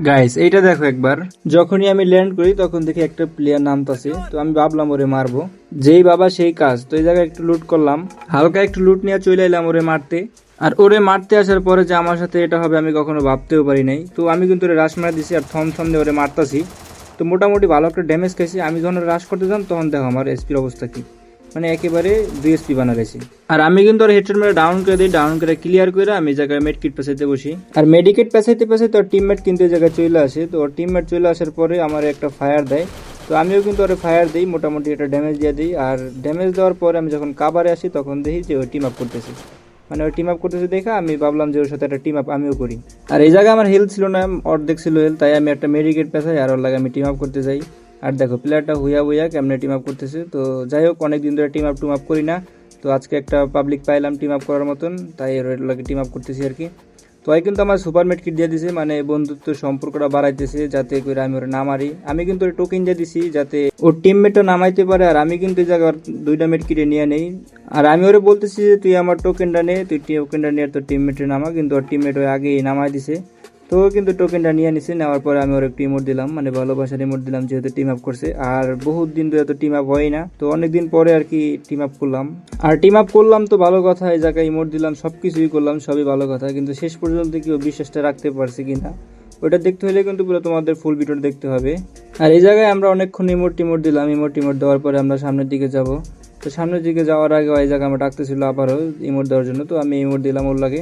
Guys এইটা দেখো একবার, যখনই আমি ল্যান্ড করি তখন দেখি একটা প্লেয়ার নামতাছে, তো আমি ভাবলাম ওরে মারবো। যেই বাবা সেই কাজ, তো এই জায়গায় একটু লুট করলাম, হালকা একটু লুট নিয়ে চলে এলাম ওরে মারতে। আর ওরে মারতে আসার পরে যে আমার সাথে এটা হবে আমি কখনো ভাবতেও পারি নাই। তো আমি কিন্তু ওরে রাশ মারা দিছি আর থম থম দিয়ে ওরে মারতাছি। তো মোটামুটি ভালো একটা ড্যামেজ খাইছি। আমি যখন রাশ করতে যাম তখন দেখো আমার এসপির অবস্থা কি, মানে একেবারে 2 এসপি বানা রয়েছে। আর আমি কিন্তু আর হেডশট মেরে ডাউন করে দিই, ডাউন করে ক্লিয়ার করে আমি জায়গায় মেডকিট পেছাইতে বসি। আর মেডিকেট পেছাইতে পেছাইতে ওর টিমমেট কিন্তু এই জায়গায় চলে আসে। তো ওর টিমমেট চলে আসার পরে আমার একটা ফায়ার দেয়, তো আমিও কিন্তু ওরে ফায়ার দিই, মোটামুটি একটা ড্যামেজ দিয়ে দিই। আর ড্যামেজ দেওয়ার পরে আমি যখন কাবারে আসি তখন দেখি যে ওই টিম আপ করতেছে, মানে ওই টিম আপ করতেছে দেখা আমি ভাবলাম যে ওর সাথে একটা টিম আপ আমিও করি। আর এই জায়গায় আমার হেলথ ছিল না, অর্ধেক ছিল হেলথ, তাই আমি একটা মেডিকেট পেছাই আর ওর লাগে আমি টিম আপ করতে যাই। আর দেখো প্লেয়ারটা হুইয়া হুইয়া কেমনে টিম আপ করতেছে। তো যাই হোক, অনেকদিন ধরে টিম আপ করি না, তো আজকে একটা পাবলিক পাইলাম টিম আপ করার মতন, তাই ওর লাগে টিম আপ করতেছি আর কি। তো ওই কিন্তু আমার সুপার মেড কিট দিয়ে দিছে, মানে বন্ধুত্ব সম্পর্কটা বাড়াইতেছে, যাতে করে আমি ওর না মারি। আমি কিন্তু ওর টোকেন দিয়ে দিছি যাতে ওর টিমমেটও নামাইতে পারে। আর আমি কিন্তু এই জায়গায় 2টা মেড কিটে নিয়ে নেই। আর আমি ওরে বলতেছি যে তুই আমার টোকেনটা নে, তুই টোকেনটা নিয়ে তোর টিমমেটের নামা, কিন্তু ওর টিমমেট ওই আগেই নামাই দিছে। তো ও কিন্তু টোকেনটা নিয়ে নিছে, নেওয়ার পরে আমি ওর একটু ইমোট দিলাম, মানে ভালোবাসার ইমোট দিলাম, যেহেতু টিম আপ করছে। আর বহুত দিন ধরে তো টিম আপ হয় না, তো অনেকদিন পরে আর কি টিম আপ করলাম। আর টিম আপ করলাম তো ভালো কথা, এই জায়গায় ইমোট দিলাম, সব কিছুই করলাম, সবই ভালো কথা, কিন্তু শেষ পর্যন্ত কেউ বিশ্বাসটা রাখতে পারছে কিনা ওটা দেখতে হলে কিন্তু পুরো তোমাদের ফুল ভিডিওটা দেখতে হবে। আর এই জায়গায় আমরা অনেকক্ষণ ইমোট দিলাম, ইমোট দেওয়ার পরে আমরা সামনের দিকে যাব। তো সামনের দিকে যাওয়ার আগে এই জায়গায় আমরা ডাকতেছিল আবারও ইমোট দেওয়ার জন্য, তো আমি ইমোট দিলাম ওর লাগে।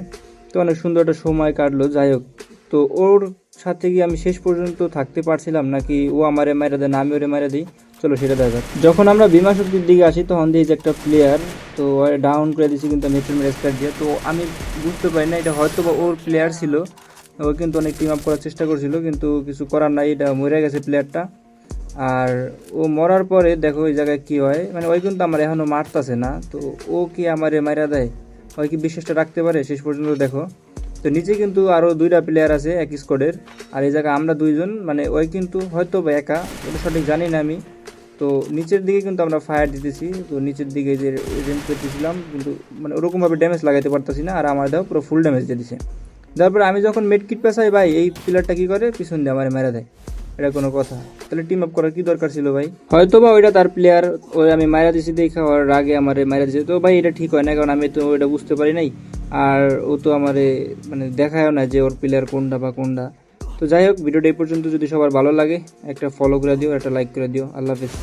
তো অনেক সুন্দর একটা সময় কাটলো। যাই হোক, তো ওর সাথে কি আমি শেষ পর্যন্ত থাকতে পারছিলাম নাকি ও আমারে মারা দেয় না আমি ওরে মারা দিই, চলো সেটা দেখা যাক। যখন আমরা বিমা শক্তির দিকে আসি তখন দিয়ে যে একটা প্লেয়ার, তো ডাউন করে দিয়েছি কিন্তু আমি স্টার্ট দিয়ে। তো আমি বুঝতে পারি না এটা হয়তো বা ওর প্লেয়ার ছিল, ও কিন্তু অনেক টিম আপ করার চেষ্টা করছিল, কিন্তু কিছু করার নাই, এটা মরে গেছে প্লেয়ারটা। আর ও মরার পরে দেখো এই জায়গায় কি হয়, মানে ওই কিন্তু আমার এখনও মারতাছে না, তো ও কি আমারে মারা দেয়, ওই কি বিশ্বাসটা রাখতে পারে শেষ পর্যন্ত দেখো। তো নিচে কিন্তু আরও 2টা প্লেয়ার আছে এক স্কোয়াডের, আর এই জায়গায় আমরা 2জন, মানে ওই কিন্তু হয়তো বা একা, এটা সঠিক জানি না আমি। তো নিচের দিকে কিন্তু আমরা ফায়ার দিতেছি, তো নিচের দিকে যে রেঞ্জ করতেছিলাম, কিন্তু মানে ওরকমভাবে ড্যামেজ লাগাইতে পারতেছি না, আর আমার দেওয়া পুরো ফুল ড্যামেজ দিয়ে দিছে। তারপরে আমি যখন মেড কিট পেছাই ভাই, এই প্লেয়ারটা কী করে পিছন দিয়ে আমার মেরে দেয়, এটা কোনো কথা? তাহলে টিম আপ করার কি দরকার ছিল ভাই? হয়তো বা ওইটা তার প্লেয়ার, ওই আমি মারা দিছি দেখে ওর আগে আমার মারা দিছে। তো ভাই এটা ঠিক হয় না, কারণ আমি তো ওইটা বুঝতে পারি নাই, আর ও তো আমারে মানে দেখায়ও না যে ওর প্লেয়ার কোনটা বা কোনটা। তো যাই হোক, ভিডিওটা এই পর্যন্ত। যদি সবার ভালো লাগে একটা ফলো করে দিও, একটা লাইক করে দিও। আল্লাহ হাফেজ।